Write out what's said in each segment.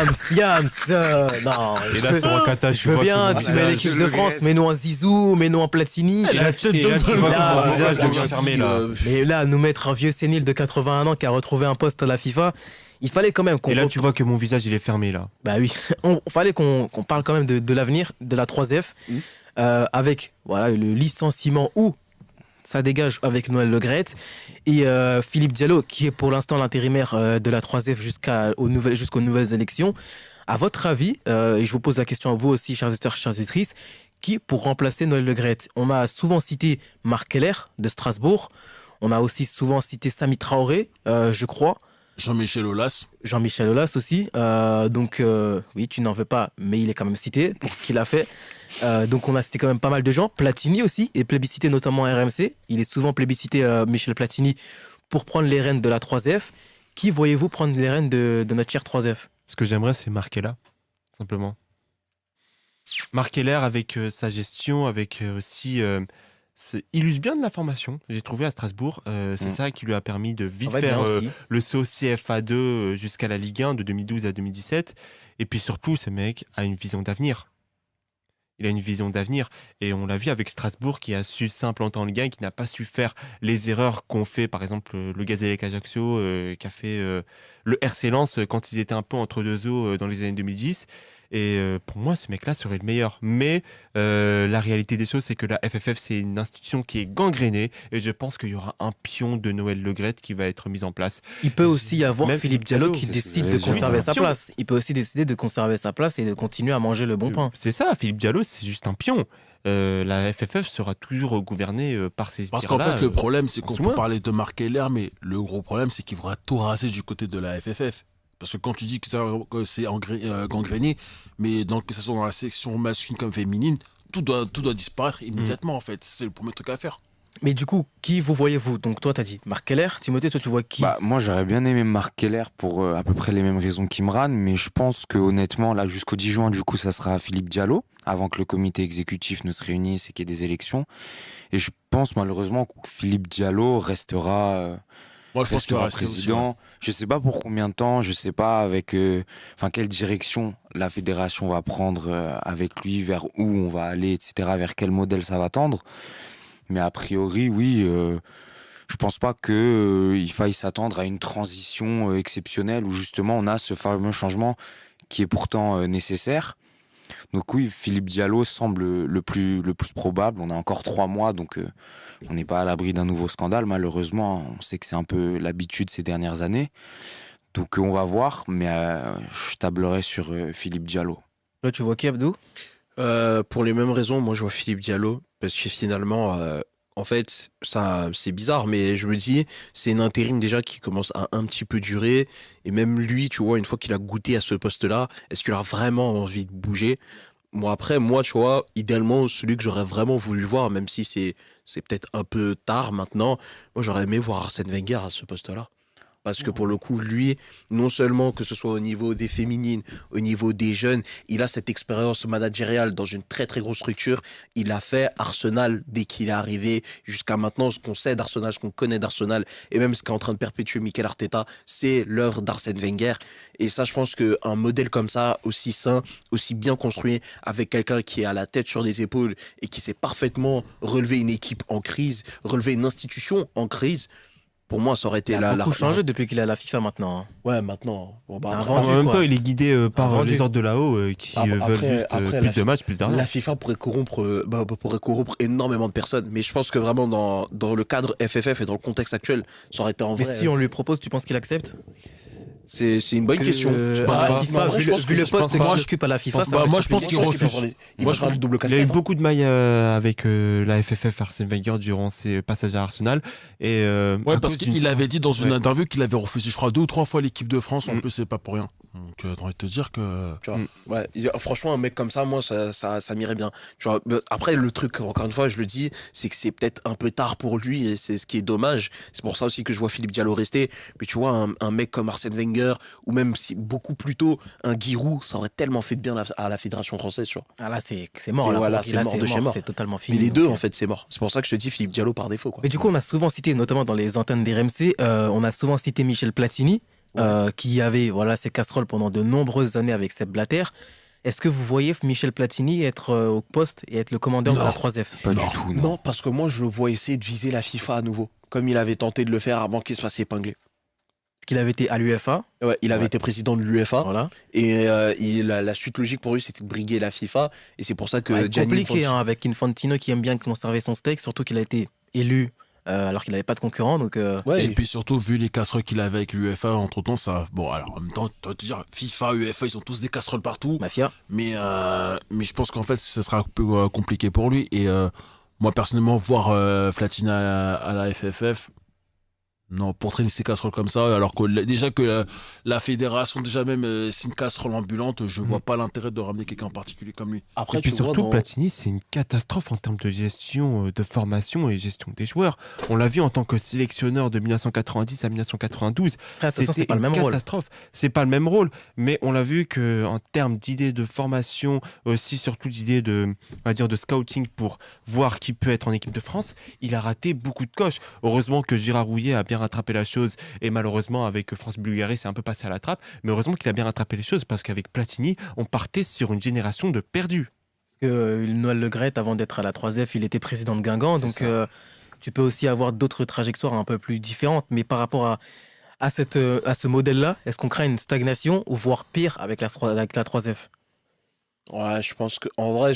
Non, Et là, sur un kata, je veux bien, tu mets l'équipe de France, mets-nous en Zizou, mets-nous en Platini. Et là, tu vois là, que mon visage devient fermé, là. Mais là, nous mettre un vieux sénile de 81 ans qui a retrouvé un poste à la FIFA, il fallait quand même qu'on... Et là, tu vois que mon visage, il est fermé, là. Bah oui, il fallait qu'on parle quand même de l'avenir de la 3F, avec voilà, le licenciement ou ça dégage avec Noël Le Graët et Philippe Diallo, qui est pour l'instant l'intérimaire de la 3F jusqu'aux nouvelles élections. À votre avis, et je vous pose la question à vous aussi, chers auditeurs, chères auditrices, qui pour remplacer Noël Le Graët? On a souvent cité Marc Keller de Strasbourg, on a aussi souvent cité Sami Traoré, je crois. Jean-Michel Aulas. Jean-Michel Aulas aussi. Donc, oui, tu n'en veux pas, mais il est quand même cité pour ce qu'il a fait. Donc, on a cité quand même pas mal de gens. Platini aussi est plébiscité, notamment à RMC. Il est souvent plébiscité, Michel Platini, pour prendre les rênes de la 3F. Qui voyez-vous prendre les rênes de notre chère 3F? Ce que j'aimerais, c'est Markella, simplement. Markeller avec sa gestion, avec aussi... il use bien de la formation, j'ai trouvé à Strasbourg. C'est ça qui lui a permis de vite faire le saut CFA2 jusqu'à la Ligue 1 de 2012 à 2017. Et puis surtout, ce mec a une vision d'avenir. Il a une vision d'avenir. Et on l'a vu avec Strasbourg qui a su s'implanter en Ligue 1 et qui n'a pas su faire les erreurs qu'ont fait, par exemple, le Gazélec Ajaccio, qu'a fait le RC Lens quand ils étaient un peu entre deux eaux dans les années 2010. Et pour moi, ce mec-là serait le meilleur. Mais la réalité des choses, c'est que la FFF, c'est une institution qui est gangrénée. Et je pense qu'il y aura un pion de Noël Le Graët qui va être mis en place. Il peut aussi y avoir Même Philippe Diallo qui décide de conserver sa place. Il peut aussi décider de conserver sa place et de continuer à manger le bon pain. C'est ça, Philippe Diallo, c'est juste un pion. La FFF sera toujours gouvernée par ces Parce qu'en fait, le problème, c'est qu'on peut parler de Marc Keller, mais le gros problème, c'est qu'il faudra tout raser du côté de la FFF. Parce que quand tu dis que c'est gangréné, mais que ce soit dans la section masculine comme féminine, tout doit disparaître immédiatement, en fait. C'est le premier truc à faire. Mais du coup, qui vous voyez-vous? Donc toi, tu as dit Marc Keller. Timothée, toi, tu vois qui? Moi, j'aurais bien aimé Marc Keller pour à peu près les mêmes raisons qu'Imran, mais je pense que honnêtement, là, jusqu'au 10 juin, du coup, ça sera Philippe Diallo, avant que le comité exécutif ne se réunisse et qu'il y ait des élections. Et je pense malheureusement que Philippe Diallo restera... Moi, je pense qu'il va rester président. Aussi, Je sais pas pour combien de temps, je sais pas avec quelle direction la fédération va prendre avec lui, vers où on va aller, etc., vers quel modèle ça va tendre. Mais a priori, oui, je pense pas qu'il faille s'attendre à une transition exceptionnelle où justement on a ce fameux changement qui est pourtant nécessaire. Donc oui, Philippe Diallo semble le plus probable. On a encore 3 mois, donc on n'est pas à l'abri d'un nouveau scandale. Malheureusement, on sait que c'est un peu l'habitude ces dernières années. Donc on va voir, mais je tablerai sur Philippe Diallo. Là, tu vois qui, Abdou? Pour les mêmes raisons, moi je vois Philippe Diallo, parce que finalement, en fait, ça, c'est bizarre, mais je me dis, c'est une intérim déjà qui commence à un petit peu durer, et même lui, tu vois, une fois qu'il a goûté à ce poste-là, est-ce qu'il a vraiment envie de bouger? Moi, après, tu vois, idéalement, celui que j'aurais vraiment voulu voir, même si c'est peut-être un peu tard maintenant, moi j'aurais aimé voir Arsène Wenger à ce poste-là. Parce que pour le coup, lui, non seulement que ce soit au niveau des féminines, au niveau des jeunes, il a cette expérience managériale dans une très très grosse structure. Il a fait Arsenal dès qu'il est arrivé jusqu'à maintenant. Ce qu'on sait d'Arsenal, ce qu'on connaît d'Arsenal, et même ce qu'est en train de perpétuer Mikel Arteta, c'est l'œuvre d'Arsène Wenger. Et ça, je pense qu'un modèle comme ça, aussi sain, aussi bien construit, avec quelqu'un qui a la tête sur les épaules et qui sait parfaitement relever une équipe en crise, relever une institution en crise, pour moi, ça aurait été il a beaucoup changé depuis qu'il est à la FIFA maintenant. Ouais, maintenant. En même temps, il est guidé par les ordres de là-haut qui veulent juste plus de matchs, plus d'argent. La FIFA pourrait corrompre énormément de personnes. Mais je pense que vraiment, dans le cadre FFF et dans le contexte actuel, ça aurait été en vrai. Mais si on lui propose, tu penses qu'il accepte? C'est une bonne question. Vu le poste qu'il occupe à la FIFA, moi je pense qu'il refuse. Il a eu beaucoup de mailles avec la FFF, Arsène Wenger, durant ses passages à Arsenal. Ouais, parce qu'il avait dit dans une interview qu'il avait refusé, je crois, 2 ou 3 fois l'équipe de France. En plus, c'est pas pour rien. Donc, j'ai envie de te dire que. Tu vois, ouais, franchement, un mec comme ça, moi, ça m'irait bien. Tu vois, après, le truc, encore une fois, je le dis, c'est que c'est peut-être un peu tard pour lui et c'est ce qui est dommage. C'est pour ça aussi que je vois Philippe Diallo rester. Mais tu vois, un mec comme Arsène Wenger, ou même si beaucoup plus tôt, un Giroud, ça aurait tellement fait de bien à la Fédération française. Tu vois. Ah là, c'est mort. C'est mort de chez mort. C'est totalement fini. Mais les deux, en fait, c'est mort. C'est pour ça que je te dis Philippe Diallo par défaut. Quoi. Mais du coup, on a souvent cité, notamment dans les antennes des RMC, on a souvent cité Michel Platini. qui avait ses casseroles pendant de nombreuses années avec Sepp Blatter. Est-ce que vous voyez Michel Platini être au poste et être le commandeur de la 3F? Pas du tout, non. Non, parce que moi, je le vois essayer de viser la FIFA à nouveau, comme il avait tenté de le faire avant qu'il se fasse épingler. Parce qu'il avait été à l'UEFA. Ouais, il avait été président de l'UEFA. Voilà. Et la suite logique pour lui, c'était de briguer la FIFA. Et c'est pour ça que Gianni Compliqué avec Infantino qui aime bien conserver son steak, surtout qu'il a été élu alors qu'il n'avait pas de concurrent. Donc, Et puis surtout, vu les casseroles qu'il avait avec l'UEFA, entre-temps, ça... Bon, alors, en même temps, tu vas te dire, FIFA, UEFA, ils ont tous des casseroles partout. Mafia. Mais je pense qu'en fait, ce sera un peu compliqué pour lui. Et moi, personnellement, voir Platini à la FFF... Non, pour traîner ses casseroles comme ça, alors que déjà que la fédération, déjà même, c'est une casserole ambulante, je vois pas l'intérêt de ramener quelqu'un en particulier comme lui. Après, et puis surtout, Platini, c'est une catastrophe en termes de gestion, de formation et gestion des joueurs. On l'a vu en tant que sélectionneur de 1990 à 1992. C'était pas le même catastrophe. C'est pas le même rôle, mais on l'a vu qu'en termes d'idées de formation, aussi surtout d'idées de, on va dire, de scouting pour voir qui peut être en équipe de France, il a raté beaucoup de coches. Heureusement que Gérard Rouillet a bien rattrapé la chose et malheureusement avec France-Bulgarie c'est un peu passé à la trappe, mais heureusement qu'il a bien rattrapé les choses parce qu'avec Platini on partait sur une génération de perdus. Parce que Noël Le Graët, avant d'être à la 3F, il était président de Guingamp, donc tu peux aussi avoir d'autres trajectoires un peu plus différentes, mais par rapport à ce modèle-là, est-ce qu'on crée une stagnation ou voire pire avec la 3F? Ouais, je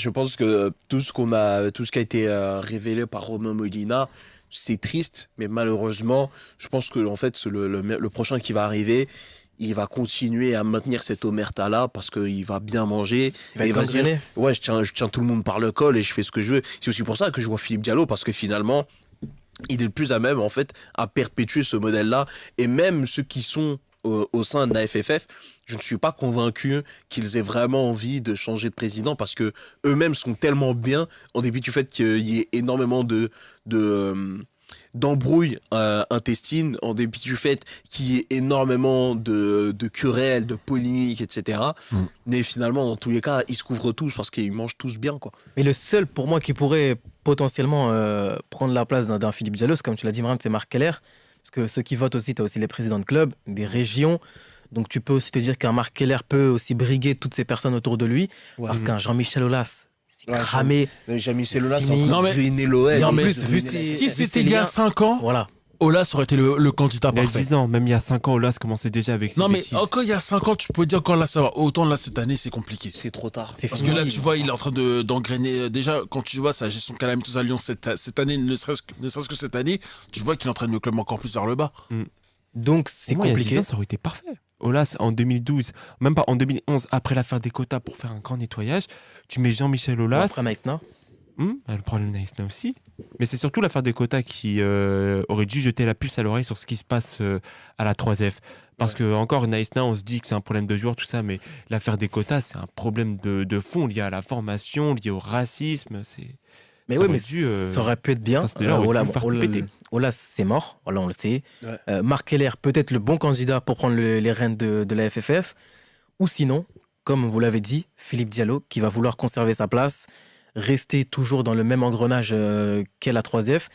pense que tout ce qui a été révélé par Romain Molina, c'est triste, mais malheureusement, je pense que en fait, le prochain qui va arriver, il va continuer à maintenir cette omerta-là parce qu'il va bien manger. Il va dire, ouais, je tiens tout le monde par le col et je fais ce que je veux. C'est aussi pour ça que je vois Philippe Diallo, parce que finalement, il est le plus à même, en fait, à perpétuer ce modèle-là. Et même ceux qui sont au sein de la FFF, je ne suis pas convaincu qu'ils aient vraiment envie de changer de président parce que eux-mêmes sont tellement bien, en dépit du fait qu'il y ait énormément d'embrouilles intestines, en dépit du fait qu'il y ait énormément de querelles, de polémiques, etc. Mais finalement, dans tous les cas, ils se couvrent tous parce qu'ils mangent tous bien, quoi. Mais le seul, pour moi, qui pourrait potentiellement prendre la place d'un Philippe Diallo, comme tu l'as dit, Marine, c'est Marc Keller. Parce que ceux qui votent aussi, tu as aussi les présidents de clubs, des régions. Donc tu peux aussi te dire qu'un Marc Keller peut aussi briguer toutes ces personnes autour de lui. Ouais. Parce qu'un Jean-Michel Aulas, c'est cramé. Jean-Michel Aulas, c'est ruiné l'OL. En plus, si c'était il y a 5 ans, voilà. Aulas aurait été le candidat parfait. Il y a 10 ans, même il y a 5 ans, Aulas commençait déjà avec ses Non, mais bêtises. encore il y a 5 ans, tu peux dire quand là ça va. Autant là, cette année, c'est compliqué. C'est trop tard. Parce que là, tu vois, il est en train d'engrainer. Déjà, quand tu vois sa gestion calamiteuse à Lyon cette année, ne serait-ce que cette année, tu vois qu'il entraîne le club encore plus vers le bas. Donc, c'est compliqué. Il y a 10 ans, ça aurait été parfait. Aulas, en 2012, même pas en 2011, après l'affaire des quotas pour faire un grand nettoyage, tu mets Jean-Michel Aulas. Après Maïsna. Le problème Naïsna aussi. Mais c'est surtout l'affaire des quotas qui aurait dû jeter la puce à l'oreille sur ce qui se passe à la 3F. Parce que, encore, Naïsna, on se dit que c'est un problème de joueurs, tout ça, mais l'affaire des quotas, c'est un problème de fond lié à la formation, lié au racisme. Mais oui, mais ça aurait pu être bien. Aulas, c'est mort, voilà, on le sait. Ouais. Marc Keller, peut-être le bon candidat pour prendre les rênes de la FFF. Ou sinon, comme vous l'avez dit, Philippe Diallo, qui va vouloir conserver sa place, rester toujours dans le même engrenage qu'est la 3F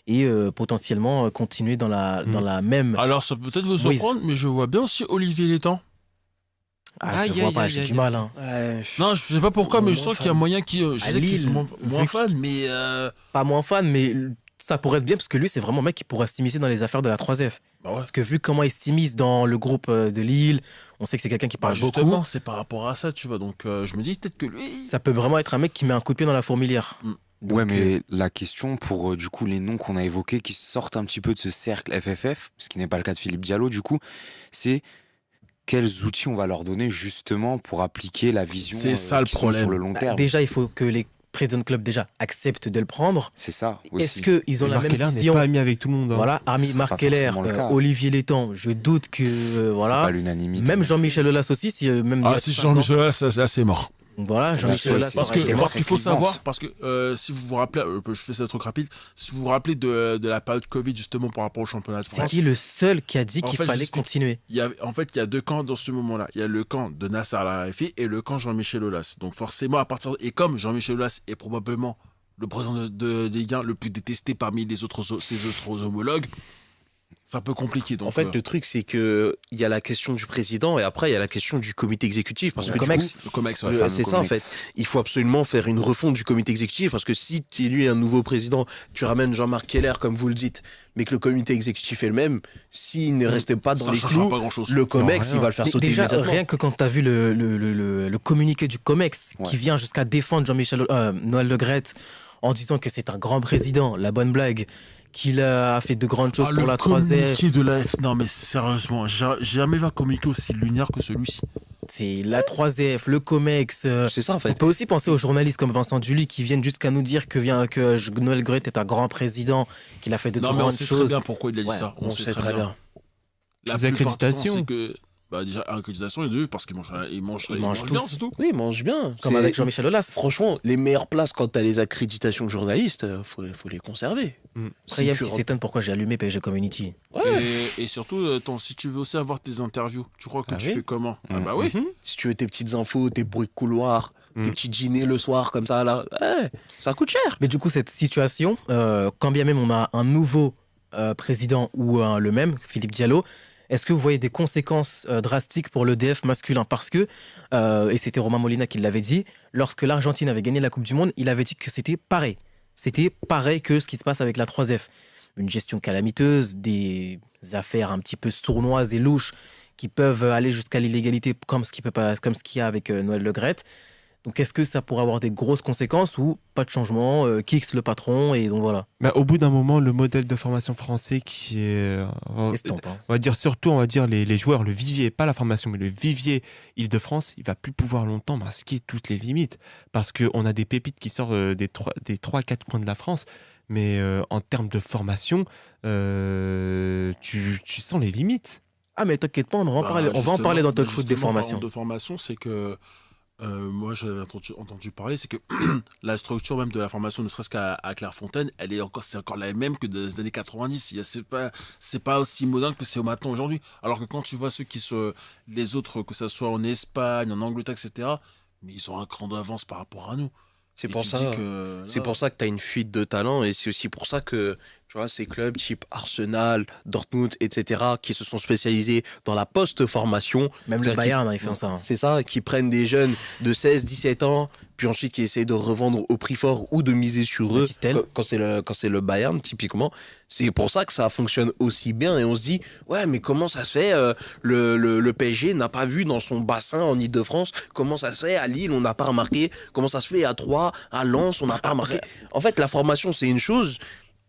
et potentiellement continuer dans la même... Alors, ça peut peut-être vous surprendre, mais je vois bien aussi Olivier Létang. Je vois pas, j'ai du mal. Hein. Non, je sais pas pourquoi, mais je sens qu'il y a moyen je sais qu'ils sont moins fans, mais... Pas moins fan, mais ça pourrait être bien, parce que lui, c'est vraiment un mec qui pourrait s'immiscer dans les affaires de la 3F. Bah ouais. Parce que vu comment il s'immisce dans le groupe de Lille, on sait que c'est quelqu'un qui parle beaucoup. Justement, c'est par rapport à ça, tu vois. Donc, je me dis peut-être que lui... Ça peut vraiment être un mec qui met un coup de pied dans la fourmilière. Donc, ouais, mais la question pour du coup les noms qu'on a évoqués qui sortent un petit peu de ce cercle FFF, ce qui n'est pas le cas de Philippe Diallo du coup, c'est quels outils on va leur donner justement pour appliquer la vision c'est ça, le problème. Sur le long terme. Déjà, il faut que les présidents de club déjà acceptent de le prendre. C'est ça aussi. Est-ce qu'ils ont la même vision? n'est pas ami avec tout le monde. Hein. Voilà, Marc Keller, Olivier Létang, je doute que voilà. Pas l'unanimité. Même Jean-Michel Aulas aussi, si même. Si Jean-Michel Aulas, c'est mort. Voilà, Jean-Michel Aulas. Parce qu'il faut savoir, parce que si vous vous rappelez, je fais ça truc rapide, si vous vous rappelez de la période Covid justement par rapport au championnat de France. C'est le seul qui a dit qu'il fallait continuer. Il y a deux camps dans ce moment-là. Il y a le camp de Nasser Al-Khelaifi et le camp Jean-Michel Aulas. Donc forcément, et comme Jean-Michel Aulas est probablement le président de Ligue 1 le plus détesté parmi ses autres homologues, C'est un peu compliqué. Donc, En fait, le truc, c'est que il y a la question du président et après, il y a la question du comité exécutif. Parce que Le du COMEX. coup, le COMEX, ouais. c'est ça, en fait. Il faut absolument faire une refonte du comité exécutif parce que si tu élu un nouveau président, tu ramènes Jean-Marc Keller, comme vous le dites, mais que le comité exécutif est le même, s'il ne reste pas dans ça les changera clous, pas grand-chose. le COMEX, rien. il va le faire Mais sauter déjà, immédiatement. rien que quand tu as vu le communiqué du COMEX Ouais. qui vient jusqu'à défendre Noël Le Graët en disant que c'est un grand président, la bonne blague, qu'il a fait de grandes choses pour le la 3F. communiqué de la F. Non, mais sérieusement, j'ai jamais vu un communiqué aussi lunaire que celui-ci. C'est la 3F, le COMEX. C'est ça, en On fait. peut aussi penser aux journalistes comme Vincent Dully qui viennent jusqu'à nous dire que Noël Le Graët est un grand président, qu'il a fait de Non, mais on grandes sait très choses. bien pourquoi il a dit Ouais, ça. On sait très bien. La Les plupart du temps, accréditations. c'est que, déjà, accréditation et deux, parce qu'ils mangent, Ils mangent bien, tous. c'est tout. Oui, il mange bien. Comme C'est- avec Jean-Michel Aulas. Franchement, les meilleures places quand t'as les accréditations de journalistes, faut les conserver. Après, Yam tu qui s'étonne pourquoi j'ai allumé PSG Community. Et surtout, si tu veux aussi avoir tes interviews, tu crois que Ah tu oui fais comment? Ah bah oui. Si tu veux tes petites infos, tes bruits de couloir, Mm. tes petits dîners le soir comme ça, là, ça coûte cher. Mais du coup, cette situation, quand bien même on a un nouveau président ou le même, Philippe Diallo, est-ce que vous voyez des conséquences drastiques pour l'EDF masculin? Parce que, et c'était Romain Molina qui l'avait dit, lorsque l'Argentine avait gagné la Coupe du Monde, il avait dit que c'était pareil. C'était pareil que ce qui se passe avec la 3F. Une gestion calamiteuse, des affaires un petit peu sournoises et louches qui peuvent aller jusqu'à l'illégalité comme ce qu'il y a avec Noël Le Graët. Donc est-ce que ça pourrait avoir des grosses conséquences ou pas de changement, Kix le patron et donc voilà. Bah, au bout d'un moment, le modèle de formation français qui est, Estompe, hein. on va dire surtout, on va dire les joueurs, le vivier, pas la formation, mais le vivier Île-de-France, il va plus pouvoir longtemps masquer toutes les limites parce qu'on a des pépites qui sortent des 3-4 coins de la France, mais en termes de formation, tu sens les limites. Ah mais t'inquiète pas, on va en Bah, parler, on va en parler dans Talk Foot des justement, parlant formations. de formation, c'est que moi j'avais entendu parler, c'est que la structure même de la formation, ne serait-ce qu'à Clairefontaine, c'est encore la même que dans les années 90. C'est pas aussi moderne que c'est maintenant aujourd'hui. Alors que quand tu vois les autres, que ce soit en Espagne, en Angleterre, etc., mais ils ont un cran d'avance par rapport à nous. C'est Et pour tu ça. dis que, C'est là, pour ça que tu as une fuite de talent et c'est aussi pour ça que tu vois, ces clubs type Arsenal, Dortmund, etc., qui se sont spécialisés dans la post-formation. Même le C'est-à-dire Bayern, ils font ça. hein. C'est ça, qui prennent des jeunes de 16, 17 ans, puis ensuite qui essayent de revendre au prix fort ou de miser sur eux Battistel. quand c'est le Bayern, typiquement. C'est pour ça que ça fonctionne aussi bien et on se dit, ouais, mais comment ça se fait le PSG n'a pas vu dans son bassin en Ile-de-France, comment ça se fait à Lille, on n'a pas remarqué, comment ça se fait à Troyes, à Lens, on n'a pas remarqué. En fait, la formation, c'est une chose.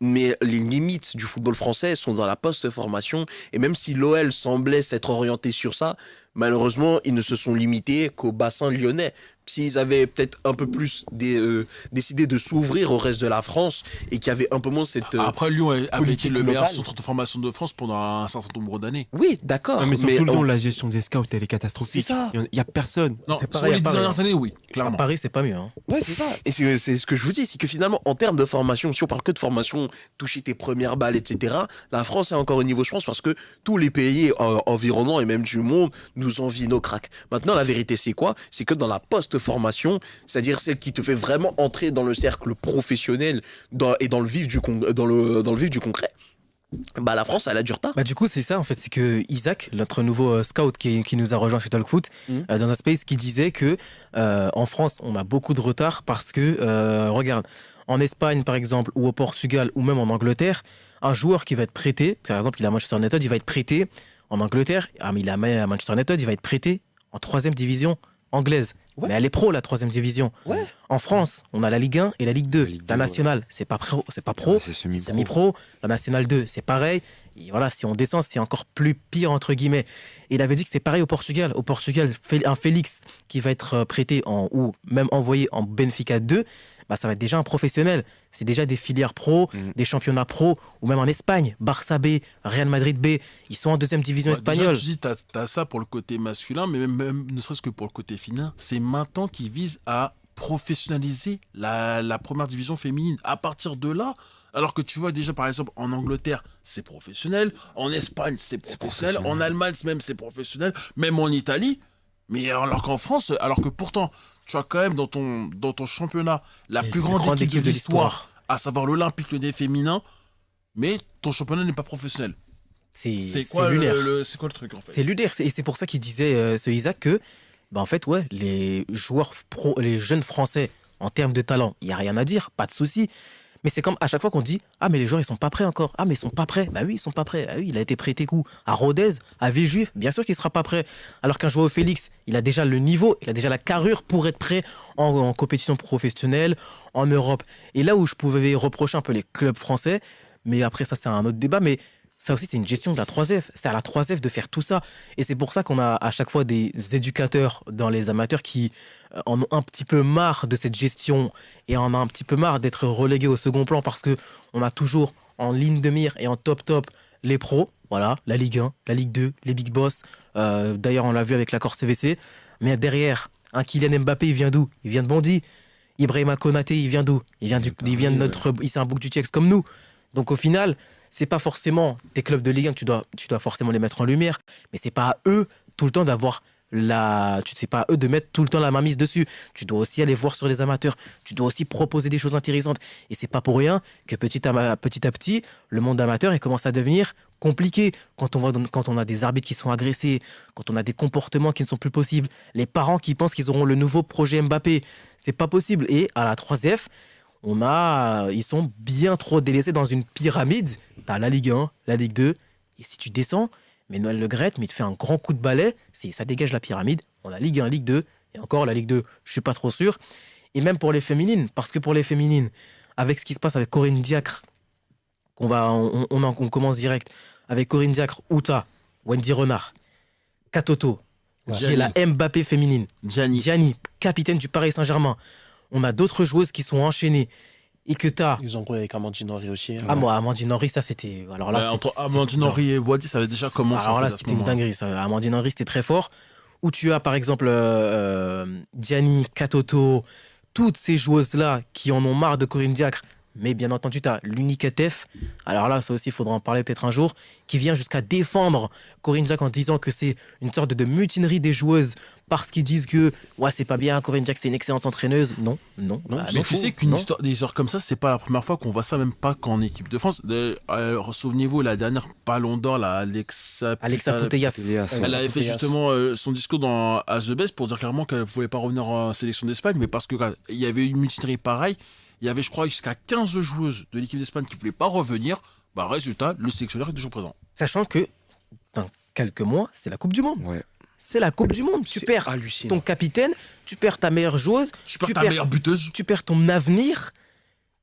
Mais les limites du football français sont dans la post-formation. Et même si l'OL semblait s'être orienté sur ça, malheureusement, ils ne se sont limités qu'au bassin lyonnais. S'ils avaient peut-être un peu plus décidé de s'ouvrir au reste de la France et qu'il y avait un peu moins cette... Après, Lyon avait été politique le meilleur locale. centre de formation de France pendant un certain nombre d'années. Oui, d'accord. mais surtout, on- Lyon, la gestion des scouts, elle est catastrophique. C'est ça. Il n'y a personne. Non, C'est sur pareil à les 10 Paris, dernières années, oui, À clairement. Paris, c'est pas mieux. hein. Ouais, c'est ça. Et c'est ce que je vous dis, c'est que finalement, en termes de formation, si on parle que de formation, toucher tes premières balles, etc., la France est encore au niveau, je pense, parce que tous les pays environnants et même du monde nous envient nos cracks. Maintenant, la vérité, c'est quoi? C'est que dans la post-formation, c'est-à-dire celle qui te fait vraiment entrer dans le cercle professionnel et dans le vif du dans le vif du concret, bah la France, elle a du retard. Bah du coup c'est ça en fait, c'est que Isaac, notre nouveau scout qui nous a rejoint chez Talk Foot, Mhm. dans un space qui disait que en France on a beaucoup de retard parce que regarde, en Espagne par exemple ou au Portugal ou même en Angleterre, un joueur qui va être prêté, par exemple il est à Manchester United, il va être prêté en Angleterre, mais il est à Manchester United, il va être prêté en 3e division anglaise. Ouais. Mais elle est pro la 3e division. Ouais. En France, on a la Ligue 1 et la Ligue 2. La Ligue La 2, nationale, c'est pas pro, c'est pas pro. Ouais, c'est C'est semi-pro. semi-pro. La Nationale 2, c'est pareil. Et voilà, si on descend, c'est encore plus pire, entre guillemets. Et il avait dit que c'est pareil au Portugal. Au Portugal, un Félix qui va être prêté ou même envoyé en Benfica 2, bah, ça va être déjà un professionnel. C'est déjà des filières pro, Mhm. des championnats pro, ou même en Espagne, Barça B, Real Madrid B, ils sont en 2e division Ouais, espagnole. Déjà, tu dis, t'as ça pour le côté masculin, mais même ne serait-ce que pour le côté féminin. C'est maintenant qu'ils visent à professionnaliser la première division féminine. À partir de là, alors que tu vois déjà, par exemple, en Angleterre, c'est professionnel. En Espagne, c'est professionnel. En professionnel. Allemagne, même, c'est professionnel. Même en Italie. Mais alors qu'en France, alors que pourtant, tu as quand même dans ton championnat la plus grande équipe de l'histoire, à savoir l'Olympique Lyonnais féminin, mais ton championnat n'est pas professionnel. C'est quoi lunaire. c'est quoi le truc en fait? C'est lunaire. Et c'est pour ça qu'il disait, ce Isaac, que, bah, en fait, ouais, les joueurs pro, les jeunes Français, en termes de talent, il n'y a rien à dire, pas de souci. Mais c'est comme à chaque fois qu'on dit, ah, mais les joueurs, ils sont pas prêts encore. Ah, mais ils sont pas prêts. Bah oui, ils sont pas prêts. Ah oui, il a été prêté où? À Rodez, à Villejuif, bien sûr qu'il sera pas prêt. Alors qu'un joueur Félix, il a déjà le niveau, il a déjà la carrure pour être prêt en compétition professionnelle, en Europe. Et là où je pouvais reprocher un peu les clubs français, mais après, ça, c'est un autre débat, mais ça aussi, c'est une gestion de la 3F. C'est à la 3F de faire tout ça. Et c'est pour ça qu'on a à chaque fois des éducateurs dans les amateurs qui en ont un petit peu marre de cette gestion et en ont un petit peu marre d'être relégués au second plan parce que on a toujours en ligne de mire et en top les pros. Voilà, la Ligue 1, la Ligue 2, les big boss. D'ailleurs, on l'a vu avec l'accord CVC. Mais derrière, un Kylian Mbappé, il vient d'où? Il vient de Bondy. Ibrahima Konaté, il vient d'où? Il vient de notre... C'est un bouc du Tchex comme nous. Donc au final, c'est pas forcément des clubs de Ligue 1 que tu dois forcément les mettre en lumière, mais c'est pas à eux tout le temps d'avoir c'est pas à eux de mettre tout le temps la mainmise dessus. Tu dois aussi aller voir sur les amateurs, tu dois aussi proposer des choses intéressantes. Et c'est pas pour rien que petit à petit, le monde amateur il commence à devenir compliqué quand on a des arbitres qui sont agressés, quand on a des comportements qui ne sont plus possibles, les parents qui pensent qu'ils auront le nouveau projet Mbappé, c'est pas possible. Et à la 3F, ils sont bien trop délaissés dans une pyramide. T'as la Ligue 1, la Ligue 2, et si tu descends, mais Noël Le Graët, mais il te fait un grand coup de balai, ça dégage la pyramide. On a Ligue 1, Ligue 2, et encore la Ligue 2, je suis pas trop sûr. Et même pour les féminines, parce que pour les féminines, avec ce qui se passe avec Corinne Diacre, on commence direct avec Corinne Diacre, Outa, Wendy Renard, Katoto, qui est la Mbappé féminine, Gianni, capitaine du Paris Saint-Germain. On a d'autres joueuses qui sont enchaînées et que t'as. Ils ont joué avec Amandine Henry aussi. Ah, moi, Amandine Henry, ça c'était. Alors là, entre Amandine Henry et Boadi, ça avait déjà commencé. Alors là, c'était une dinguerie. Ça. Amandine Henry, c'était très fort. Où tu as par exemple Gianni, Katoto, toutes ces joueuses-là qui en ont marre de Corinne Diacre. Mais bien entendu, tu as l'Unicatef. Alors là, ça aussi, il faudra en parler peut-être un jour. Qui vient jusqu'à défendre Corinne Diacre en disant que c'est une sorte de mutinerie des joueuses parce qu'ils disent que ouais, c'est pas bien, Corinne Diacre, c'est une excellente entraîneuse. Non. Mais tu sais qu'une histoire, des histoires comme ça, c'est pas la première fois qu'on voit ça, même pas qu'en équipe de France. Souvenez-vous, la dernière Ballon d'Or, Alexa Putellas. Elle avait fait justement son discours dans As the Best pour dire clairement qu'elle ne pouvait pas revenir en sélection d'Espagne, mais parce qu'il y avait une mutinerie pareille. Il y avait, je crois, jusqu'à 15 joueuses de l'équipe d'Espagne qui ne voulaient pas revenir. Bah, résultat, le sélectionneur est toujours présent. Sachant que dans quelques mois, c'est la Coupe du Monde. Ouais. C'est la Coupe du Monde. Tu perds ton capitaine, tu perds ta meilleure joueuse, tu perds ta meilleure buteuse. Tu perds ton avenir.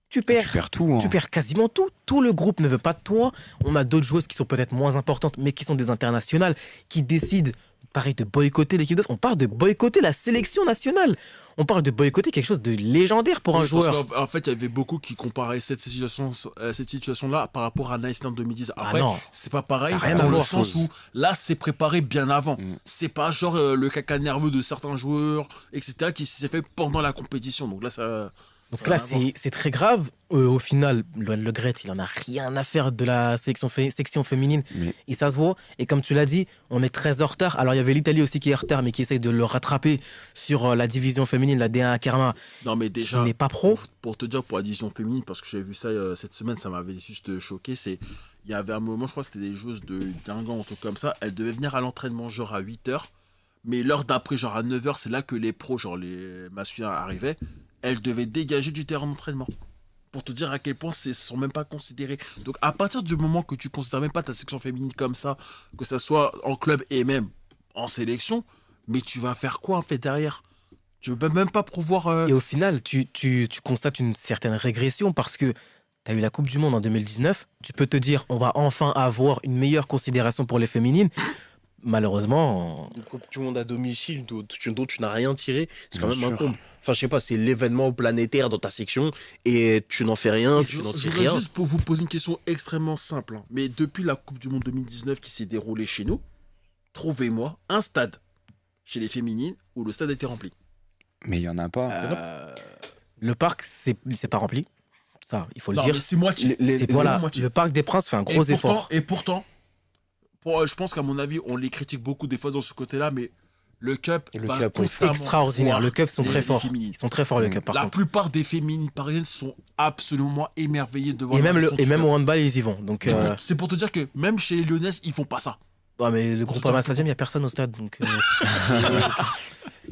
Tu perds tout. Hein. Tu perds quasiment tout. Tout le groupe ne veut pas de toi. On a d'autres joueuses qui sont peut-être moins importantes, mais qui sont des internationales, qui décident, pareil, de boycotter l'équipe de France. On parle de boycotter la sélection nationale. On parle de boycotter quelque chose de légendaire pour un joueur. En fait, il y avait beaucoup qui comparaient cette situation-là par rapport à Nice en 2010. Après, c'est pas pareil, dans le sens où là, c'est préparé bien avant. C'est pas genre le caca nerveux de certains joueurs, etc., qui s'est fait pendant la compétition. Donc là, ça... Donc là, c'est très grave. Au final, Le Graët, il en a rien à faire de la section féminine. Et ça se voit. Et comme tu l'as dit, on est très en retard. Alors, il y avait l'Italie aussi qui est en retard, mais qui essaye de le rattraper sur la division féminine, la D1 Kerma. Non, mais déjà, qui n'est pas pro. Pour te dire, pour la division féminine, parce que j'avais vu ça cette semaine, ça m'avait juste choqué. Il y avait un moment, je crois que c'était des joueuses de Guingamp, un truc comme ça. Elles devaient venir à l'entraînement, genre à 8h. Mais l'heure d'après, genre à 9h, c'est là que les pros, genre les masculins, arrivaient. Elles devaient dégager du terrain d'entraînement. Pour te dire à quel point ils ne sont même pas considérés. Donc à partir du moment que tu ne considères même pas ta section féminine comme ça, que ça soit en club et même en sélection, mais tu vas faire quoi en fait derrière? Tu ne peux même pas pouvoir... Et au final, tu constates une certaine régression parce que tu as eu la Coupe du Monde en 2019. Tu peux te dire, on va enfin avoir une meilleure considération pour les féminines. Malheureusement... Une Coupe du Monde à domicile dont tu n'as rien tiré, c'est quand même un comble. Enfin, je sais pas, c'est l'événement planétaire dans ta section et tu n'en fais rien, tu n'en tires rien. Juste pour vous poser une question extrêmement simple. Mais depuis la Coupe du Monde 2019 qui s'est déroulée chez nous, trouvez-moi un stade chez les féminines où le stade a été rempli. Mais il n'y en a pas. Le parc, c'est pas rempli. Ça, il faut le non, dire. Mais c'est moitié. Le Parc des Princes fait un gros effort. Et pourtant, je pense qu'à mon avis, on les critique beaucoup des fois dans ce côté-là, mais le Cup Et le va Cup, oui. constamment Extraordinaire. voir Le Cup sont les très forts. féminines. Ils sont très forts, le Cup, par La contre. plupart des féminines parisiennes sont absolument émerveillées devant Et la même, version et même Cup. au handball, ils y vont. Donc, C'est pour te dire que même chez les Lyonnaises, ils font pas ça. ouais, mais le Groupama Stadium, il n'y a personne au stade. Donc,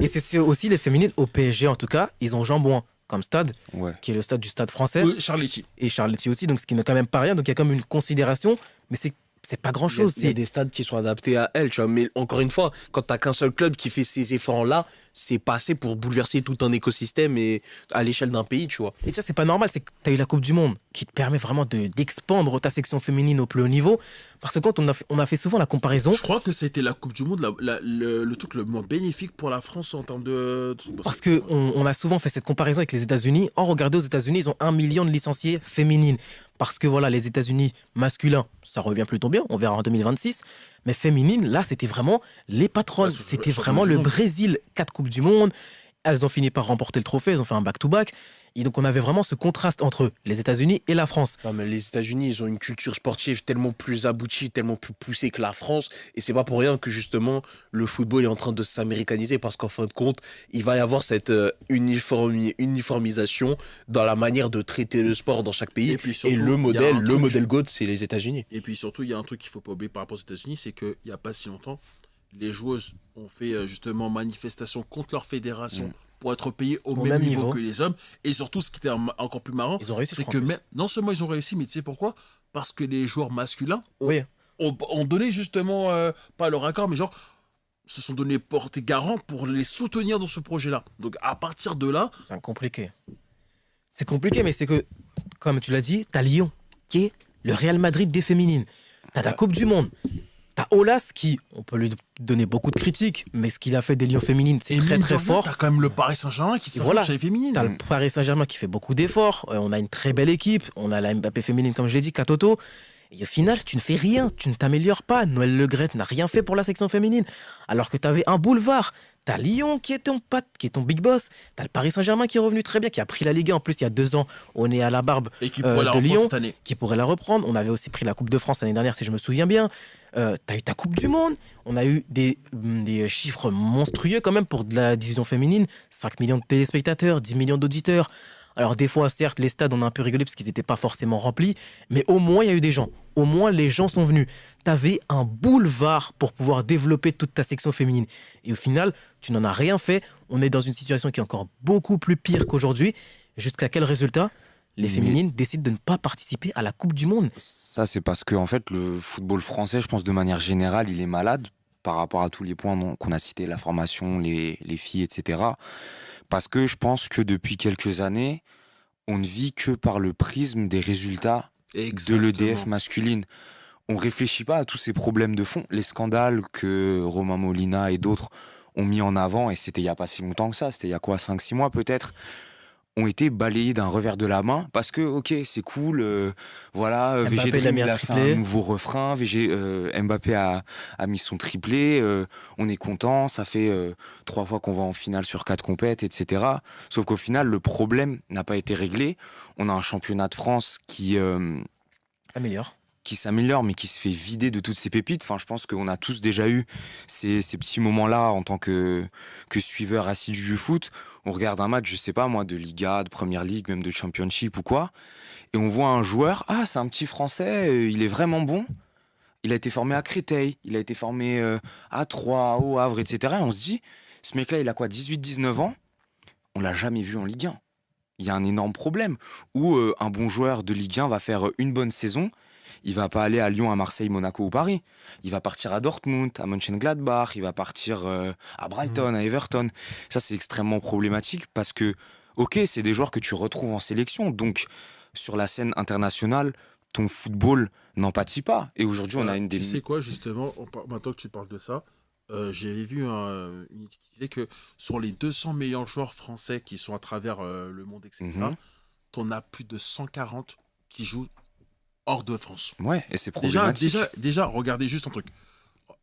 et c'est aussi les féminines au PSG, en tout cas. Ils ont Jean-Bouin comme stade, Ouais. qui est le stade du stade français. Charletti. Et Charletti aussi, donc ce qui n'est quand même pas rien. Donc il y a quand même une considération, mais c'est pas grand chose. Il y a des stades qui sont adaptés à elle, tu vois. Mais encore une fois, quand t'as qu'un seul club qui fait ces efforts-là, c'est pas assez pour bouleverser tout un écosystème et à l'échelle d'un pays, tu vois. Et ça, c'est pas normal, c'est que tu as eu la Coupe du Monde qui te permet vraiment d'expandre ta section féminine au plus haut niveau. Parce que quand on a fait souvent la comparaison, Je crois que c'était la Coupe du Monde, le truc le moins bénéfique pour la France en termes de. parce qu'on a souvent fait cette comparaison avec les États-Unis. En regardant aux États-Unis, ils ont 1 million de licenciés féminines. Parce que voilà, les États-Unis masculins, ça revient plutôt bien, on verra en 2026. Mais féminines, là, c'était vraiment les patronnes. Ouais, C'était champion vraiment du le monde. Brésil, 4 Coupes du Monde. Elles ont fini par remporter le trophée, elles ont fait un back-to-back. Et donc, on avait vraiment ce contraste entre les États-Unis et la France. Non, mais les États-Unis, ils ont une culture sportive tellement plus aboutie, tellement plus poussée que la France. Et c'est pas pour rien que justement le football est en train de s'américaniser parce qu'en fin de compte, il va y avoir cette uniformisation dans la manière de traiter le sport dans chaque pays. Et puis Et surtout, le il y a modèle, un le truc- modèle GOAT, c'est les États-Unis. Et puis surtout, il y a un truc qu'il faut pas oublier par rapport aux États-Unis, c'est qu'il n'y a pas si longtemps, les joueuses ont fait justement manifestation contre leur fédération pour être payées au même niveau que les hommes. Et surtout, ce qui était encore plus marrant, Ils ont réussi, je c'est crois, que en plus. non seulement ils ont réussi, mais tu sais pourquoi? Parce que les joueurs masculins Oui, ont donné justement, pas leur accord, mais genre, se sont donné porte garant pour les soutenir dans ce projet-là. Donc à partir de là, c'est compliqué. C'est compliqué, mais c'est que, comme tu l'as dit, t'as Lyon, qui est le Real Madrid des féminines. T'as ta Coupe du Monde. T'as Aulas, qui, on peut lui donner beaucoup de critiques, mais ce qu'il a fait des Lions féminines, c'est très très fort. T'as quand même le Paris Saint-Germain qui s'affronte voilà. chez les féminines. T'as le Paris Saint-Germain qui fait beaucoup d'efforts. On a une très belle équipe. On a la Mbappé féminine, comme je l'ai dit, Katoto. Et au final, tu ne fais rien. Tu ne t'améliores pas. Noël Le Graët n'a rien fait pour la section féminine. Alors que tu avais un boulevard. T'as Lyon qui est ton pote, qui est ton big boss. T'as le Paris Saint-Germain qui est revenu très bien, qui a pris la Ligue 1. En plus, il y a 2 ans, on est à la barbe Et qui pourrait la de reprendre Lyon, cette année. qui pourrait la reprendre. On avait aussi pris la Coupe de France l'année dernière, si je me souviens bien. T'as eu ta Coupe du Monde. On a eu des chiffres monstrueux quand même pour de la division féminine. 5 millions de téléspectateurs, 10 millions d'auditeurs. Alors des fois, certes, les stades, on a un peu rigolé parce qu'ils n'étaient pas forcément remplis. Mais au moins, il y a eu des gens. Au moins, les gens sont venus. T'avais un boulevard pour pouvoir développer toute ta section féminine. Et au final, tu n'en as rien fait. On est dans une situation qui est encore beaucoup plus pire qu'aujourd'hui. Jusqu'à quel résultat? Les féminines décident de ne pas participer à la Coupe du Monde. Ça, c'est parce que en fait, le football français, je pense de manière générale, il est malade par rapport à tous les points qu'on a cités, la formation, les filles, etc. Parce que je pense que depuis quelques années, on ne vit que par le prisme des résultats de l'EDF masculine. On réfléchit pas à tous ces problèmes de fond, les scandales que Romain Molina et d'autres ont mis en avant, et c'était il y a pas si longtemps que ça, c'était il y a quoi, 5-6 mois peut-être, ont été balayés d'un revers de la main parce que, ok, c'est cool, voilà, Mbappé VG l'a Dream mis il un a fait triplé. un nouveau refrain, Mbappé a mis son triplé, on est content, ça fait 3 fois qu'on va en finale sur 4 compètes, etc. Sauf qu'au final, le problème n'a pas été réglé. On a un championnat de France qui s'améliore, mais qui se fait vider de toutes ses pépites. Enfin, je pense qu'on a tous déjà eu ces petits moments-là en tant que suiveur assidu du foot. On regarde un match, je sais pas moi, de Liga, de Première Ligue, même de Championship ou quoi, et on voit un joueur, ah, c'est un petit Français, il est vraiment bon. Il a été formé à Créteil, il a été formé à Troyes, au Havre, etc. Et on se dit, ce mec-là, il a quoi, 18-19 ans? On l'a jamais vu en Ligue 1. Il y a un énorme problème où un bon joueur de Ligue 1 va faire une bonne saison. Il va pas aller à Lyon, à Marseille, Monaco ou Paris. Il va partir à Dortmund, à Mönchengladbach, il va partir à Brighton, à Everton. Ça, c'est extrêmement problématique parce que, ok, c'est des joueurs que tu retrouves en sélection. Donc, sur la scène internationale, ton football n'en pâtit pas. Et aujourd'hui, on a une des... Tu sais quoi, justement, maintenant que tu parles de ça, j'avais vu une étude qui disait que sur les 200 meilleurs joueurs français qui sont à travers le monde, etc., t'en as plus de 140 qui jouent hors de France. Ouais, et c'est problématique. Déjà, regardez juste un truc.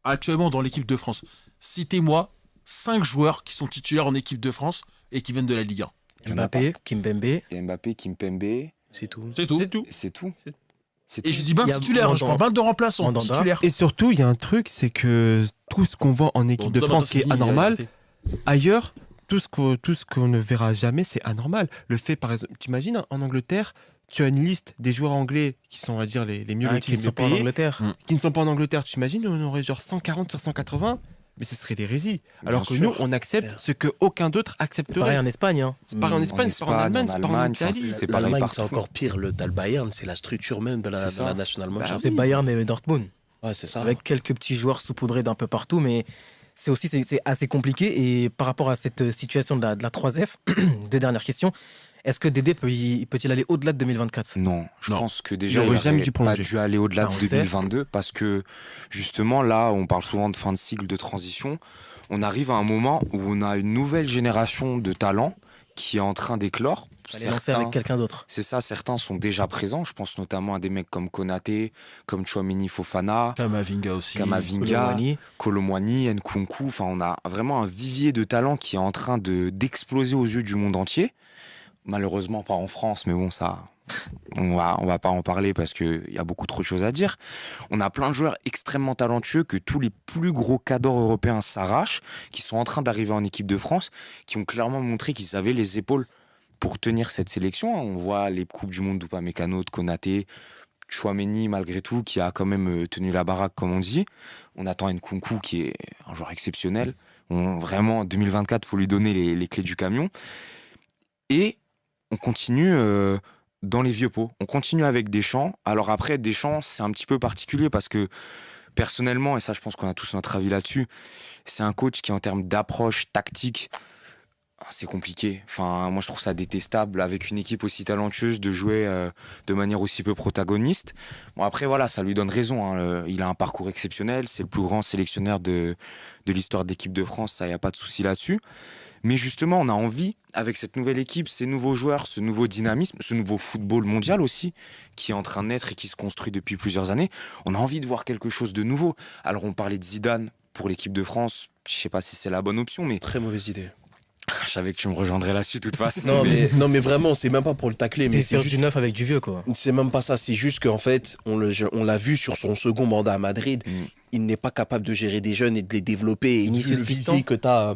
Actuellement, dans l'équipe de France, citez-moi 5 joueurs qui sont titulaires en équipe de France et qui viennent de la Ligue 1. Mbappé, Kimpembe. Et Mbappé, Kimpembe, C'est tout. C'est tout. c'est tout. C'est Et tout. je dis bien Il y a titulaire, je parle pas de remplaçant, Mandanda. titulaire. Et surtout, il y a un truc, c'est que tout ce qu'on voit en équipe de France qui est anormal, ailleurs, tout ce qu'on ne verra jamais, c'est anormal. Le fait, par exemple, t'imagines, en Angleterre, tu as une liste des joueurs anglais qui sont, on va dire, les mieux lotis, qui les ne mieux sont pas en payés, Angleterre. qui ne sont pas en Angleterre. Tu imagines, on aurait genre 140 sur 180, mais ce serait l'hérésie. Alors que Bien nous, sûr. on accepte ce que aucun d'autre Pareil accepterait. en Espagne. Hein. C'est pareil en Espagne, c'est pareil en Allemagne, c'est pareil en Allemagne, Italie. enfin, c'est pareil L'Allemagne, partout. c'est encore pire. T'as le Bayern, c'est la structure même de la C'est ça. nationale Bah mondiale. oui. C'est Bayern et Dortmund. Ouais, c'est ça. Avec quelques petits joueurs saupoudrés d'un peu partout, mais c'est assez compliqué. Et par rapport à cette situation de la 3F, deux dernières questions. Est-ce que Dédé peut-il aller au-delà de 2024? Non, je Non. pense que Il déjà aurait il jamais aurait dû pas prolonger. dû aller au-delà Ah, on de le sait. 2022 parce que justement là, on parle souvent de fin de cycle de transition. On arrive à un moment où on a une nouvelle génération de talents qui est en train d'éclore. Aller lancer avec quelqu'un d'autre. C'est ça, certains sont déjà présents. Je pense notamment à des mecs comme Konaté, comme Tchouaméni Fofana, Kamavinga aussi. Kamavinga, Colomboigny. Colomboigny, Nkunku. Enfin, on a vraiment un vivier de talents qui est en train d'exploser aux yeux du monde entier. Malheureusement pas en France, mais bon, ça, on va pas en parler parce qu'il y a beaucoup trop de choses à dire. On a plein de joueurs extrêmement talentueux que tous les plus gros cadors européens s'arrachent, qui sont en train d'arriver en équipe de France, qui ont clairement montré qu'ils avaient les épaules pour tenir cette sélection. On voit les Coupes du Monde d'Upamecano, de Konaté, Tchouaméni malgré tout, qui a quand même tenu la baraque comme on dit. On attend Nkunku qui est un joueur exceptionnel. Vraiment, en 2024, il faut lui donner les clés du camion. Et on continue dans les vieux pots. On continue avec Deschamps. Alors après, Deschamps, c'est un petit peu particulier parce que personnellement, et ça je pense qu'on a tous notre avis là-dessus, c'est un coach qui en termes d'approche tactique, c'est compliqué. Enfin, moi je trouve ça détestable avec une équipe aussi talentueuse de jouer de manière aussi peu protagoniste. Bon après voilà, ça lui donne raison. Hein. Il a un parcours exceptionnel, c'est le plus grand sélectionneur de l'histoire d'équipe de France, ça y a pas de souci là-dessus. Mais justement, on a envie, avec cette nouvelle équipe, ces nouveaux joueurs, ce nouveau dynamisme, ce nouveau football mondial aussi, qui est en train de naître et qui se construit depuis plusieurs années, on a envie de voir quelque chose de nouveau. Alors on parlait de Zidane pour l'équipe de France, je sais pas si c'est la bonne option, mais Très mauvaise idée. je savais que tu me rejoindrais là-dessus de toute façon. Non, mais vraiment, c'est même pas pour le tacler, mais C'est c'est faire juste. du neuf avec du vieux, quoi. C'est même pas ça, c'est juste qu'en fait, on l'a vu sur son second mandat à Madrid, il n'est pas capable de gérer des jeunes et de les développer. Et Vinicius vu le Piston. physique que t'as.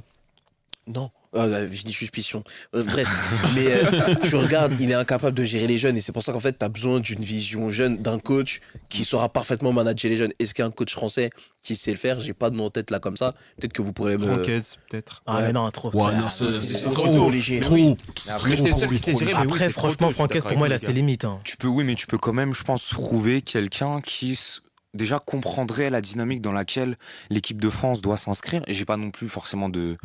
Non. Vinicius Piston. Bref, mais tu regardes, il est incapable de gérer les jeunes et c'est pour ça qu'en fait, tu as besoin d'une vision jeune, d'un coach qui saura parfaitement manager les jeunes. Est-ce qu'il y a un coach français qui sait le faire? J'ai pas de nom en tête là comme ça. Peut-être que vous pourrez me. Francaise, peut-être. Ah, mais non, trop. Ouais, non, c'est c'est trop, trop léger. trop. Mais après, c'est trop, ça, trop, c'est trop. géré, mais oui, Après, c'est trop franchement, tôt, je suis Francaise, d'accord pour moi, il a avec vous, ses les gars. limites. Hein. Oui, mais tu peux quand même, je pense, trouver quelqu'un qui déjà comprendrait la dynamique dans laquelle l'équipe de France doit s'inscrire. Et j'ai pas non plus forcément de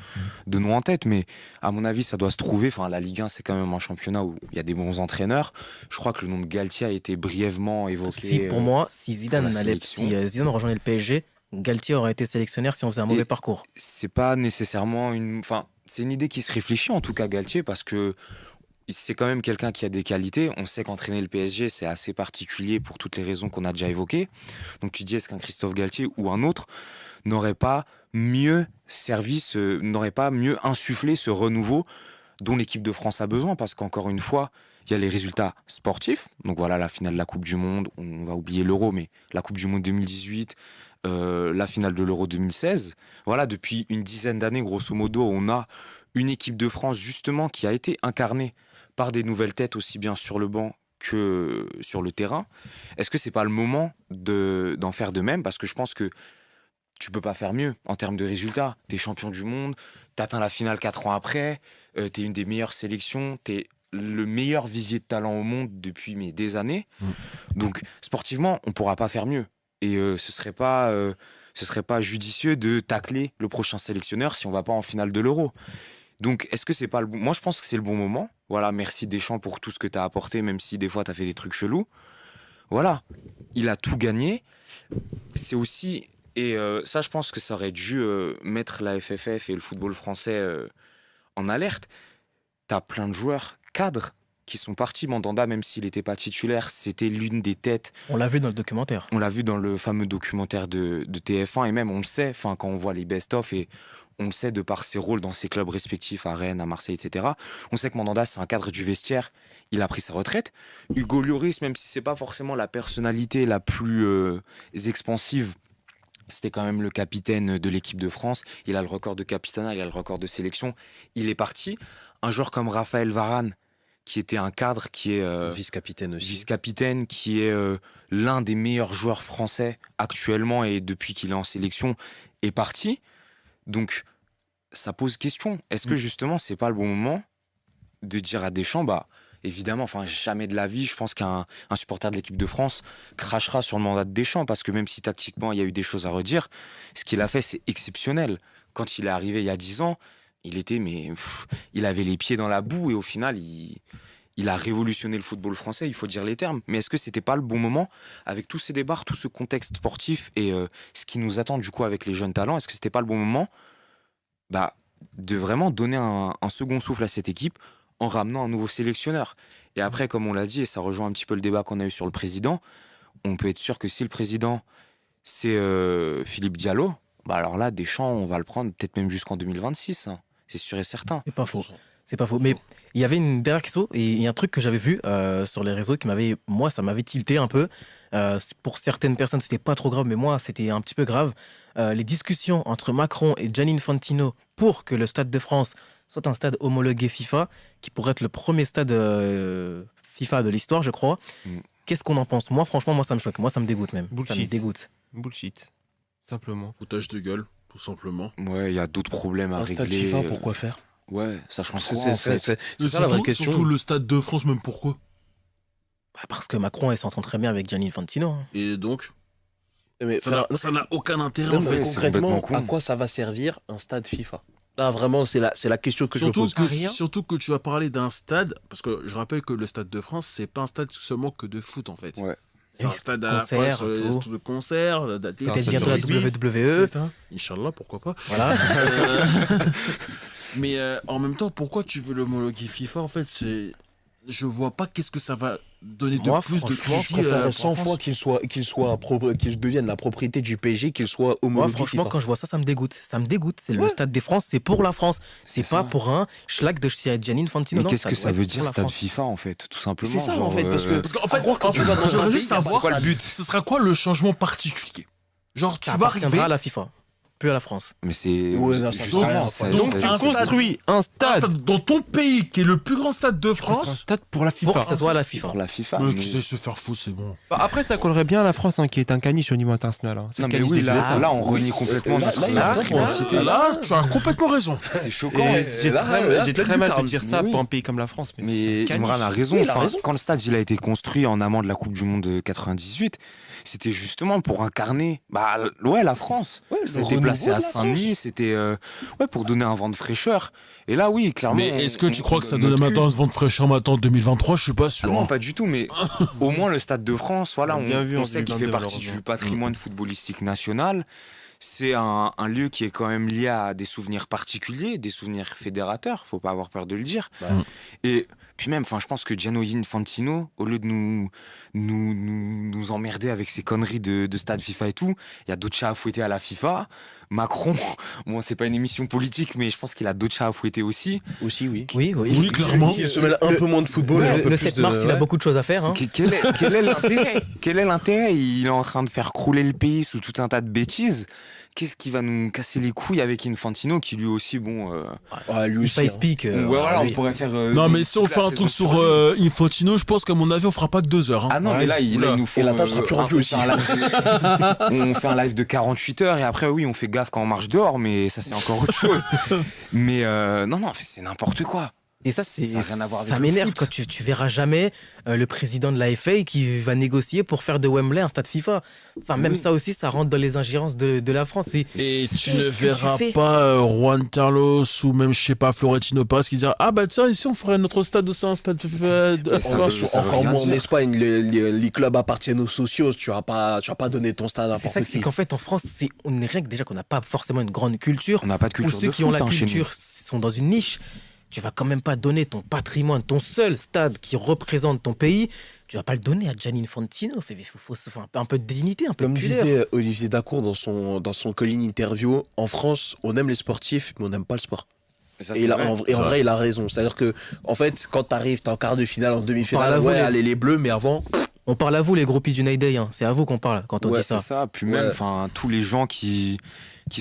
nom en tête, mais à mon avis, ça doit se trouver. Enfin, la Ligue 1, c'est quand même un championnat où il y a des bons entraîneurs. Je crois que le nom de Galtier a été brièvement évoqué. Si, pour moi, si Zidane la sélection. Zidane rejoignait le PSG, Galtier aurait été sélectionnaire si on faisait un mauvais parcours. C'est pas nécessairement une. Enfin, c'est une idée qui se réfléchit en tout cas, Galtier, parce que c'est quand même quelqu'un qui a des qualités. On sait qu'entraîner le PSG, c'est assez particulier pour toutes les raisons qu'on a déjà évoquées. Donc tu dis, est-ce qu'un Christophe Galtier ou un autre n'aurait pas mieux servi, n'aurait pas mieux insufflé ce renouveau dont l'équipe de France a besoin? Parce qu'encore une fois, il y a les résultats sportifs. Donc voilà, la finale de la Coupe du Monde, on va oublier l'Euro, mais la Coupe du Monde 2018, la finale de l'Euro 2016. Voilà, depuis une dizaine d'années, grosso modo, on a une équipe de France justement qui a été incarnée par des nouvelles têtes aussi bien sur le banc que sur le terrain. Est-ce que c'est pas le moment d'en faire de même? Parce que je pense que tu peux pas faire mieux en termes de résultats. T'es champion du monde, t'atteins la finale 4 ans après, t'es une des meilleures sélections, t'es le meilleur vivier de talent au monde depuis des années. Donc sportivement, on pourra pas faire mieux. Et ce serait pas judicieux de tacler le prochain sélectionneur si on va pas en finale de l'Euro. Donc, est-ce que c'est pas le bon... Moi, je pense que c'est le bon moment. Voilà, merci Deschamps pour tout ce que tu as apporté, même si des fois, tu as fait des trucs chelous. Voilà, il a tout gagné. C'est aussi... Et ça, je pense que ça aurait dû mettre la FFF et le football français en alerte. Tu as plein de joueurs cadres qui sont partis. Mandanda, même s'il n'était pas titulaire, c'était l'une des têtes. On l'a vu dans le documentaire. On l'a vu dans le fameux documentaire de TF1. Et même, on le sait, quand on voit les best-of et... On le sait de par ses rôles dans ses clubs respectifs, à Rennes, à Marseille, etc. On sait que Mandanda, c'est un cadre du vestiaire. il a pris sa retraite. Hugo Lloris, même si c'est pas forcément la personnalité la plus expansive, c'était quand même le capitaine de l'équipe de France. Il a le record de capitana, il a le record de sélection. Il est parti. Un joueur comme Raphaël Varane, qui était un cadre, qui est Vice-capitaine aussi. vice-capitaine, qui est l'un des meilleurs joueurs français actuellement et depuis qu'il est en sélection, est parti. Donc, ça pose question. Est-ce que justement, c'est pas le bon moment de dire à Deschamps, bah, évidemment, enfin, jamais de la vie, je pense qu'un supporter de l'équipe de France crachera sur le mandat de Deschamps, parce que même si tactiquement, il y a eu des choses à redire, ce qu'il a fait, c'est exceptionnel. Quand il est arrivé il y a 10 ans, il avait les pieds dans la boue et au final, il a révolutionné le football français, il faut dire les termes. Mais est-ce que c'était pas le bon moment, avec tous ces débats, tout ce contexte sportif et ce qui nous attend du coup avec les jeunes talents, est-ce que c'était pas le bon moment de vraiment donner un second souffle à cette équipe en ramenant un nouveau sélectionneur? Et après, comme on l'a dit, et ça rejoint un petit peu le débat qu'on a eu sur le président, on peut être sûr que si le président, c'est Philippe Diallo, alors là, Deschamps, on va le prendre peut-être même jusqu'en 2026, hein. C'est sûr et certain. C'est pas faux. C'est pas faux. Mais il y avait une dernière question et il y a un truc que j'avais vu sur les réseaux qui ça m'avait tilté un peu. Pour certaines personnes, c'était pas trop grave, mais moi, c'était un petit peu grave. Les discussions entre Macron et Gianni Infantino pour que le Stade de France soit un stade homologué FIFA, qui pourrait être le premier stade FIFA de l'histoire, je crois. Qu'est-ce qu'on en pense? Moi, franchement, ça me choque. Moi, ça me dégoûte même. Bullshit. Ça me dégoûte. Bullshit. Simplement. Foutage de gueule, tout simplement. Ouais, il y a d'autres problèmes à Un régler. stade FIFA, pourquoi faire? Ouais, ça change quoi, C'est en fait. ça la vraie question. Surtout le Stade de France, même pourquoi? Parce que Macron, il s'entend très bien avec Gianni Infantino. Hein. Et donc, Mais ça n'a aucun intérêt non, en mais fait. c'est concrètement, complètement à con. quoi ça va servir un stade FIFA? Là, vraiment, c'est la question que je me pose. Surtout que tu vas parler d'un stade, parce que je rappelle que le Stade de France, c'est pas un stade seulement que de foot en fait. Ouais. C'est un Oui, stade à la concert, fois tout. de concert, d'athlétisme. Peut-être ça bientôt la devrait- WWE. Inch'Allah, pourquoi pas. Voilà. Mais en même temps, pourquoi tu veux l'homologuer FIFA en fait, je vois pas qu'est-ce que ça va donner de Moi, plus de franchement, crédit. Je préfère pour 100 la fois France. qu'il devienne la propriété du PSG, qu'il soit Moi, homologué franchement, FIFA. quand je vois ça, ça me dégoûte. Ça me dégoûte. C'est le Stade des France, c'est pour la France. C'est C'est pas ça. pour un schlag de Gianni Infantino. Mais Non, qu'est-ce que doit ça être veut pour dire la stade France. FIFA en fait, tout simplement. C'est ça, genre, en fait, parce que Parce qu'en fait, quand tu vas dans un j'aimerais pays, juste il y a savoir pas de but. ce sera quoi le changement particulier. Genre, tu Ça vas appartiendra arriver. à la FIFA, plus à la France. Mais c'est Ouais, non, ça justement, sert à rien, ça- donc, ça- un ça- Construis un un stade. stade dans ton pays qui est le plus grand stade de C'est un France. stade pour la Pour FIFA. que ça soit à la FIFA. pour la FIFA. Mais mais- qui sait se faire faux, c'est bon. Après, ça collerait bien à la France, hein, qui est un caniche au niveau international. Hein. C'est Non le mais caniche oui, des là, USA. là on renie complètement Là, notre là, il y a notre vraiment- identité. Là, tu as complètement raison. C'est choquant. Et mais- J'ai là, très, là, j'ai plein très de mal de lucarne. dire ça Mais oui. pour un pays comme la France. Mais c'est caniche. Imran a raison. Oui, il a Enfin, raison. quand le stade il a été construit en amont de la Coupe du Monde de 98, c'était justement pour incarner la France. Ouais, le C'était placé renouveau à de la Saint-Denis, c'était pour donner un vent de fraîcheur. Et là, oui, clairement. Mais est-ce que tu crois que ça donne donne maintenant ce vent de fraîcheur maintenant en 2023? Je suis pas sûr. Non, hein. pas du tout, mais au moins le Stade de France, voilà, On a bien vu en on sait qu'il fait 2022, partie du malheureusement. patrimoine footballistique national. C'est un lieu qui est quand même lié à des souvenirs particuliers, des souvenirs fédérateurs, faut pas avoir peur de le dire. Bah. Et puis même, je pense que Gianni Infantino, au lieu de nous emmerder avec ses conneries de stade FIFA et tout, il y a d'autres chats à fouetter à la FIFA. Macron, bon, c'est pas une émission politique, mais je pense qu'il a d'autres chats à fouetter aussi. Aussi, oui. Oui, oui. Oui, clairement. Il se mêle un peu moins de football et un peu Le plus 7 de... mars, il a ouais. beaucoup de choses à faire. Hein. Quel est l'intérêt? Quel est l'intérêt? Il est en train de faire crouler le pays sous tout un tas de bêtises. Qu'est-ce qui va nous casser les couilles avec Infantino qui lui aussi, bon... Ah, lui Il aussi. fait hein. speak. ouais, voilà, oui. on pourrait faire... Non, mais si on fait un truc sur Infantino, je pense qu'à mon avis, on fera pas que 2 heures. hein. Ah non, Ouais. mais là, il Oula. nous faut... Et la table sera plus remplie aussi. On fait un live de 48 heures et après, oui, on fait gaffe quand on marche dehors, mais ça, c'est encore autre chose. Mais non, c'est n'importe quoi. Et ça, Ça a rien à voir avec ça le m'énerve foot. quand tu verras jamais le président de la FA qui va négocier pour faire de Wembley un stade FIFA. Enfin, même Oui. ça aussi, ça rentre dans les ingérences de la France. Et tu Qu'est-ce ne que tu verras fais pas Juan Carlos ou même, je sais pas, Florentino Paz qui dira ah bah tiens, ici on ferait notre stade aussi, un stade ça Encore, veut- ça veut encore rien moins en dire. Espagne, les clubs appartiennent aux socios. Tu vas pas donner ton stade à C'est n'importe ça, qui. c'est qu'en fait, en France, on est rien que déjà qu'on n'a pas forcément une grande culture. On n'a pas de Ou culture ceux de qui ont foot, la hein, chez nous. culture sont dans une niche. Tu vas quand même pas donner ton patrimoine, ton seul stade qui représente ton pays. Tu vas pas le donner à Gianni Infantino. Il faut un peu de dignité, un peu Comme de pudeur. disait Olivier Dacour dans son Colline Interview, en France, on aime les sportifs, mais on n'aime pas le sport. Ça, Et, c'est là, vrai. en vrai, il a raison. C'est-à-dire que, en fait, quand t'arrives, t'es en quart de finale, en Parle à demi-finale, vous, ouais, les- allez les bleus, mais avant, On parle à vous, les gros United Day, hein. C'est à vous qu'on parle quand on Ouais, dit ça. C'est ça. Puis Ouais. même, enfin, tous les gens qui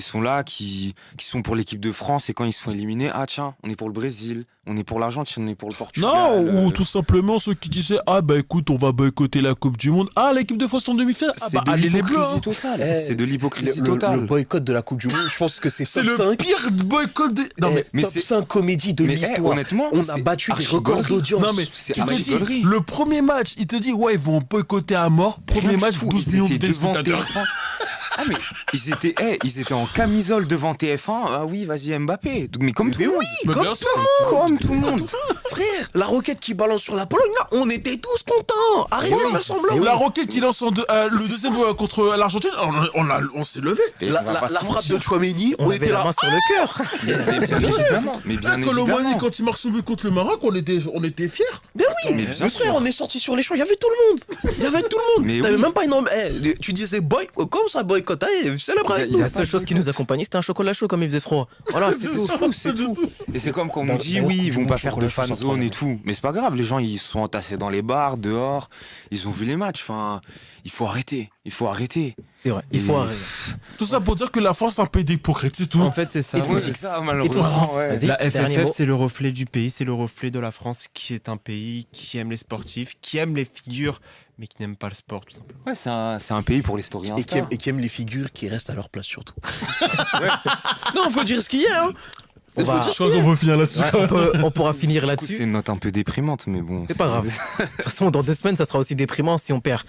sont là, qui sont pour l'équipe de France et quand ils se font éliminer, ah tiens, on est pour le Brésil, on est pour l'Argentine, on est pour le Portugal. Non, ou tout simplement ceux qui disaient ah bah écoute, on va boycotter la Coupe du Monde. Ah, l'équipe de France en demi-finale. Ah C'est bah de allez les bleus. l'hypocrisie Hein. totale. Eh, C'est de l'hypocrisie le totale. boycott de la Coupe du Monde, je pense que c'est C'est top le 5. pire boycott de. Non mais top c'est- 5 comédie de Mais l'histoire. honnêtement, On a c'est battu des archi records gaulerie. d'audience. non mais c'est tu te archi dis gaulerie. le premier match, il te dit ouais ils vont boycotter à mort. Premier Rien du match, tout, 12 ils millions de étaient devant téléspectateurs. TF1. Ah mais ils étaient en camisole devant TF1. Ah oui, vas-y Mbappé. Mais comme tout Mais le monde. oui, Mais comme bien tout sûr. le monde. Comme tout le monde. Frère, la roquette qui balance sur la Pologne, là, on était tous contents. Arrêtez de faire semblant. La Roquette qui lance le deuxième contre l'Argentine, on s'est levé. Et La, on va la- pas la se frappe de mentir. Chouameni, On on avait était la là. main sur le cœur. Mais bien évidemment. Mais bien Là, Colomani, évidemment. quand il marque son but contre le Maroc, on était fiers. Ben oui, Mais bien frère, sûr. on est sorti sur les champs, il y avait tout le monde. Il y avait tout le monde. Mais T'avais oui. même pas une. Tu disais boy, comme ça, boycott, allez, célèbre avec nous. La seule chose qui nous accompagnait, c'était un chocolat chaud comme il faisait froid. Voilà, c'est tout. C'est tout. Et c'est comme quand on nous dit D'ailleurs, oui, ils vont du pas monde, faire de chocolat chaud, fan ça prend zone et rien. tout. Mais c'est pas grave, les gens ils se sont entassés dans les bars, dehors, ils ont vu les matchs. Enfin, il faut arrêter. Il faut arrêter. C'est vrai, il faut Et- arrêter. Tout ça pour dire que la France est un pays d'hypocrite, c'est tout. En fait, c'est ça. Et toi, Ouais, c'est c'est ça, Et malheureusement. toi, ouais. vas-y. La Dernier FFF, mot. c'est le reflet du pays, c'est le reflet de la France qui est un pays qui aime les sportifs, qui aime les figures, mais qui n'aime pas le sport, tout simplement. Ouais, c'est un pays pour les stories Et Insta. qui aime les figures qui restent à leur place surtout. Non, faut dire ce qu'il y a. Hein. On Faut va- dire Je crois qu'on peut finir là-dessus. Ouais, on pourra finir Du coup, là-dessus. c'est une note un peu déprimante, mais bon. C'est pas grave. De toute façon, dans 2 semaines, ça sera aussi déprimant si on perd.